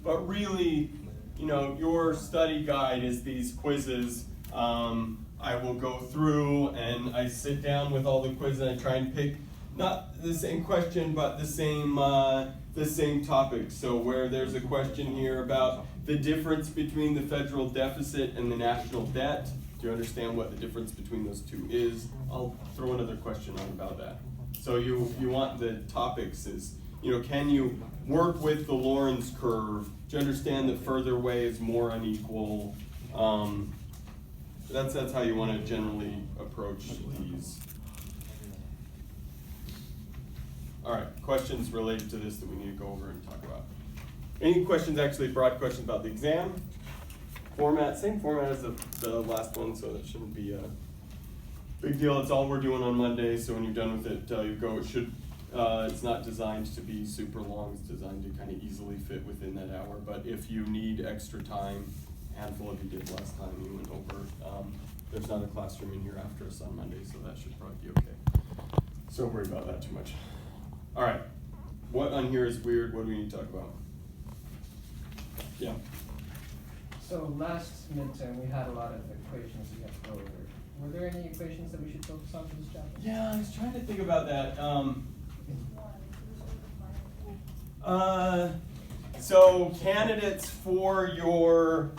But really, you know, your study guide is these quizzes. I will go through and I sit down with all the quizzes and I try and pick not the same question, but the same topic. So where there's a question here about the difference between the federal deficit and the national debt, do you understand what the difference between those two is? I'll throw another question on about that. So you want the topics is, you know, can you work with the Lorenz curve? Do you understand that further away is more unequal? That's how you want to generally approach these. All right, questions related to this that we need to go over and talk about. Any questions, actually broad questions about the exam? Format, same format as the last one, so that shouldn't be a big deal. It's all we're doing on Monday, so when you're done with it, you go. It should, it's not designed to be super long. It's designed to kind of easily fit within that hour, but if you need extra time, a handful of you did last time, you went over. There's not a classroom in here after us on Monday, so that should probably be okay. So don't worry about that too much. All right, what on here is weird? What do we need to talk about? Yeah. So last midterm, we had a lot of equations we had to go over. Were there any equations that we should focus on for this chapter? Yeah, I was trying to think about that. So candidates for your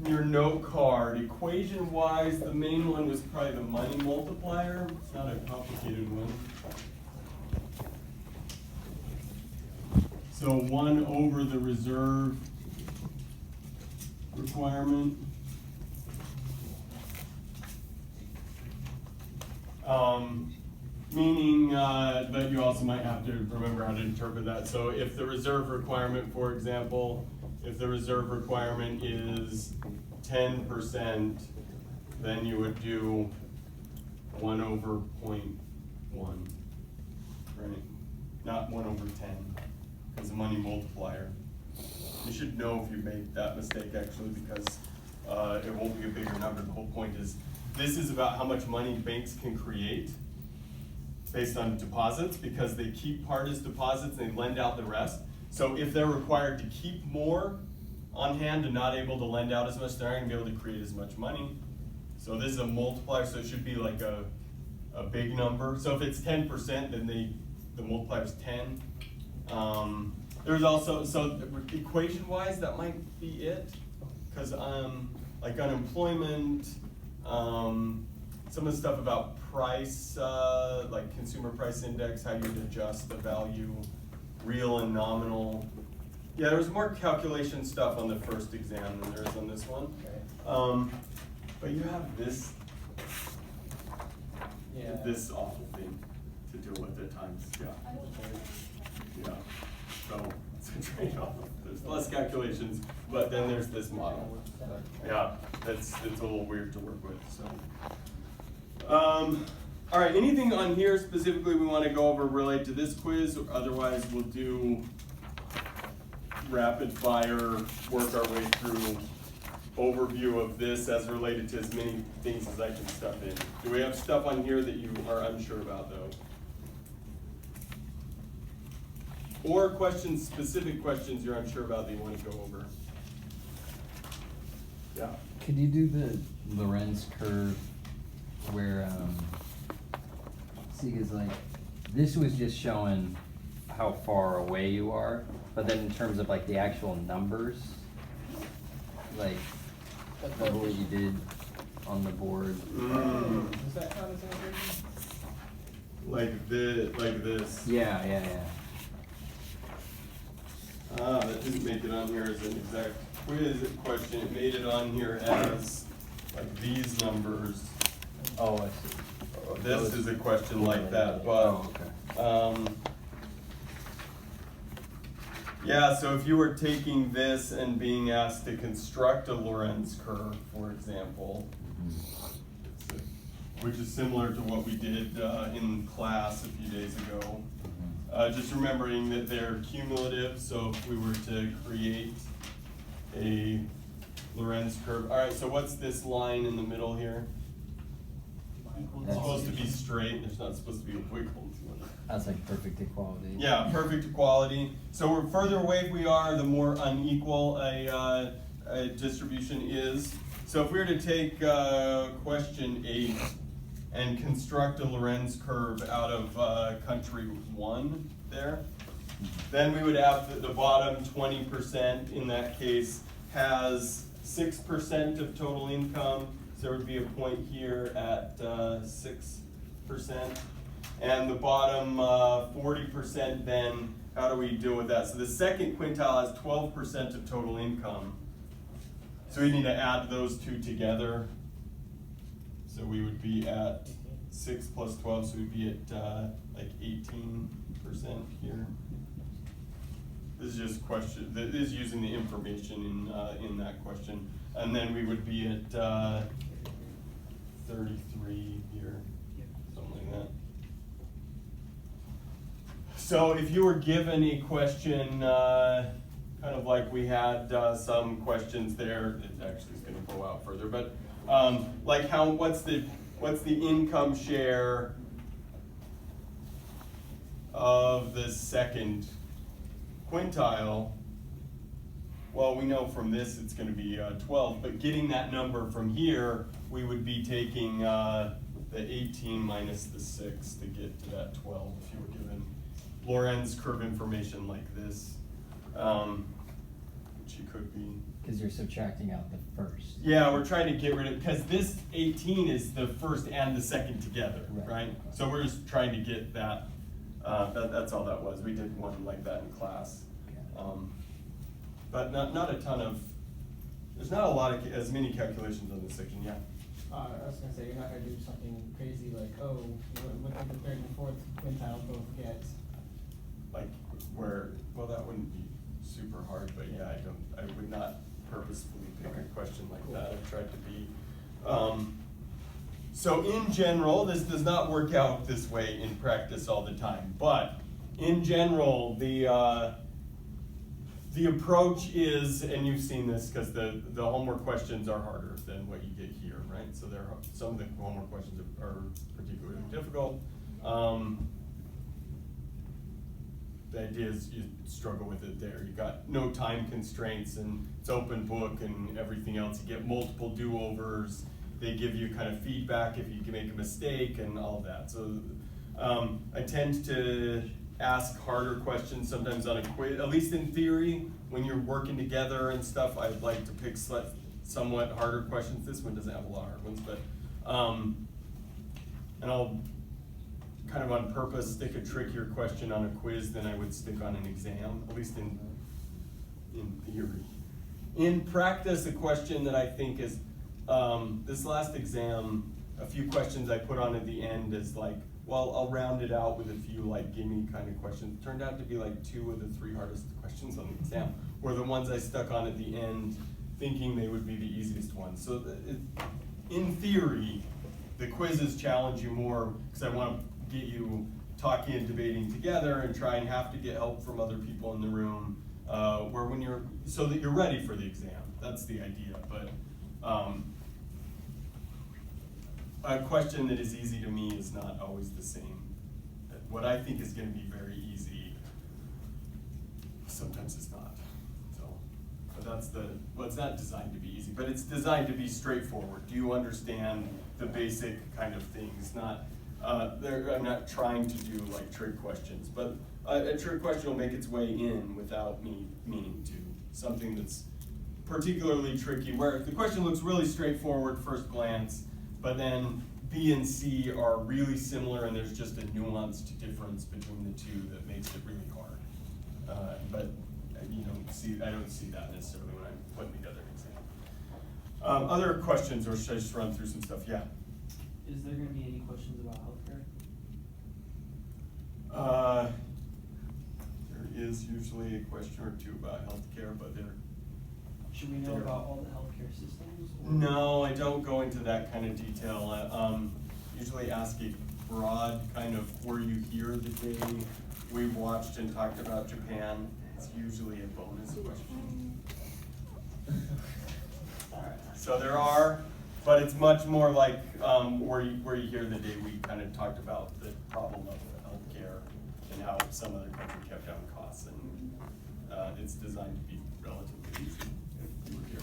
note card, equation-wise, the main one was probably the money multiplier. It's not a complicated one. So 1 over the reserve requirement. Meaning that you also might have to remember how to interpret that. So if the reserve requirement, for example, if the reserve requirement is 10%, then you would do 1 over 0.1, right? Not 1 over 10, because the money multiplier. You should know if you make that mistake actually, because it won't be a bigger number. The whole point is, this is about how much money banks can create based on deposits, because they keep part as deposits and they lend out the rest. So if they're required to keep more on hand and not able to lend out as much, they're not going to be able to create as much money. So this is a multiplier, so it should be like a big number. So if it's 10%, then the multiplier is 10. There's also, so equation-wise, that might be it, because like unemployment, some of the stuff about price, like consumer price index, how you'd adjust the value, real and nominal. Yeah, there was more calculation stuff on the first exam than there is on this one. Okay. But you have this awful thing to deal with at times. Yeah. So it's a trade-off. There's less calculations, but then there's this model. Yeah, it's a little weird to work with. So, all right. Anything on here specifically we want to go over related to this quiz? Or otherwise, we'll do rapid fire, work our way through overview of this as related to as many things as I can stuff in. Do we have stuff on here that you are unsure about though? Or questions, specific questions you're unsure about that you want to go over? Yeah. Could you do the Lorenz curve where, see, because like, this was just showing how far away you are, but then in terms of like the actual numbers, like what you did on the board. Does that count as integration? Like this. Yeah. That didn't make it on here as an exact quiz question. It made it on here as like these numbers. Oh, I see. This is a question like that, but yeah, so if you were taking this and being asked to construct a Lorenz curve, for example, which is similar to what we did in class a few days ago, just remembering that they're cumulative, so if we were to create a Lorenz curve. All right, so what's this line in the middle here? Equal It's supposed to be distribution. straight, there's not supposed to be a wiggle to it. That's like perfect equality. Yeah, perfect equality. So we're further away we are, the more unequal a distribution is. So if we were to take question 8 and construct a Lorenz curve out of country 1 there, then we would have the bottom 20% in that case has 6% of total income. So there would be a point here at 6%. And the bottom 40% then, how do we deal with that? So the second quintile has 12% of total income. So we need to add those two together. So we would be at 6 plus 12, so we'd be at like 18% here. This is just question, this is using the information in that question. And then we would be at 33 here, something like that. So if you were given a question, kind of like we had some questions there, it actually is going to go out further, but like what's the income share of the second quintile? Well, we know from this it's going to be 12, but getting that number from here, we would be taking the 18 minus the 6 to get to that 12 if you were given Lorenz curve information like this, which you could be. Because you're subtracting out the first. Yeah, we're trying to get rid of, because this 18 is the first and the second together, right? So we're just trying to get that, that's all that was. We did one like that in class. But not a ton of, there's not a lot of, as many calculations on this section, yeah. I was gonna say, you're not gonna do something crazy like, oh, what did the third and fourth quintile both get? Like where, well, that wouldn't be super hard, but yeah, I would not purposefully pick a question like that. I've tried to be. So in general, this does not work out this way in practice all the time, but in general, the approach is, and you've seen this because the homework questions are harder than what you get here, right? So some of the homework questions are particularly difficult. The idea is you struggle with it there. You got no time constraints and it's open book and everything else. You get multiple do-overs. They give you kind of feedback if you can make a mistake and all of that. So I tend to ask harder questions sometimes on a quiz, at least in theory, when you're working together and stuff. I'd like to pick somewhat harder questions. This one doesn't have a lot of hard ones, but and I'll kind of on purpose stick a trickier question on a quiz than I would stick on an exam, at least in theory. In practice, a question that I think is, this last exam, a few questions I put on at the end is like, well, I'll round it out with a few like gimme kind of questions. It turned out to be like 2 of the 3 hardest questions on the exam were the ones I stuck on at the end thinking they would be the easiest ones. So in theory, the quizzes challenge you more because I want to get you talking and debating together and try and have to get help from other people in the room, where when you're, so that you're ready for the exam. That's the idea, but a question that is easy to me is not always the same. What I think is going to be very easy, sometimes it's not. So, but well, it's not designed to be easy, but it's designed to be straightforward. Do you understand the basic kind of things? I'm not trying to do like trick questions, but a trick question will make its way in without me meaning to. Something that's particularly tricky, where the question looks really straightforward first glance, but then B and C are really similar and there's just a nuanced difference between the two that makes it really hard. But I don't see that necessarily when I'm putting together an exam. Other questions, or should I just run through some stuff? Yeah. Is there gonna be any questions about healthcare? There is usually a question or two about healthcare, but Should we know about all the healthcare systems? Or? no, I don't go into that kind of detail. Usually ask a broad kind of, were you here the day we watched and talked about Japan? It's usually a bonus question. So there are But it's much more like where you hear the day we kind of talked about the problem of healthcare and how some other country kept down costs, and it's designed to be relatively easy if you were here.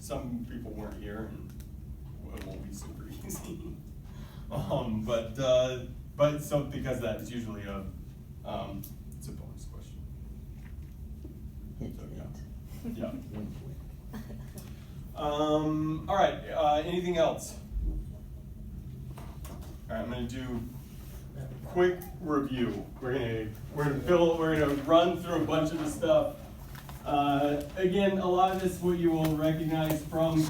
Some people weren't here, and it won't be super easy. But so because that is usually it's a bonus question. So, yeah. All right. Anything else? All right. I'm gonna do quick review. We're gonna run through a bunch of the stuff. Again, a lot of this what you will recognize from